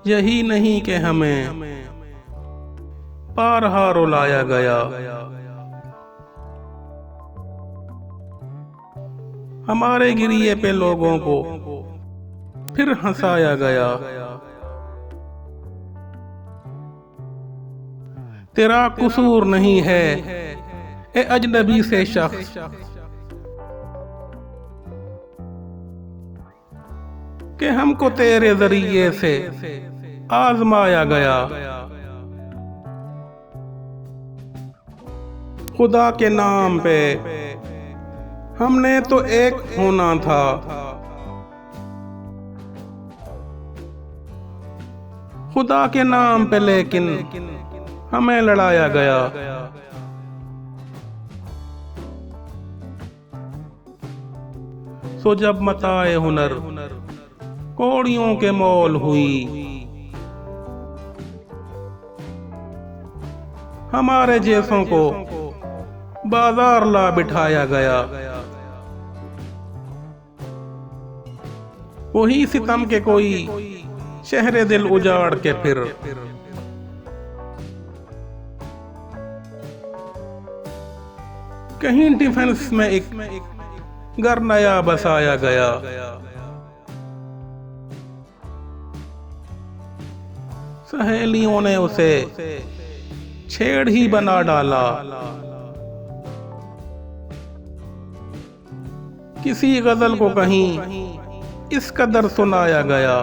यही नहीं कि हमें बारहा रुलाया गया। हमारे गिरिए पे लोगों को फिर हंसाया गया। तेरा कसूर नहीं है ए अजनबी से शख्स, कि हमको तेरे जरिए से आजमाया गया। खुदा के नाम पे हमने तो एक होना था, खुदा के नाम पे लेकिन हमें लड़ाया गया। सो जब मताए हुनर कौड़ियों के मोल हुई, हमारे जैसों को बाजार ला बिठाया गया। वही सितम के कोई शहरे दिल उजाड़ के फिर कहीं डिफेंस में एक घर नया बसाया गया। सहेलियों ने उसे छेड़ ही बना डाला। किसी गजल को कहीं इस कदर सुनाया गया।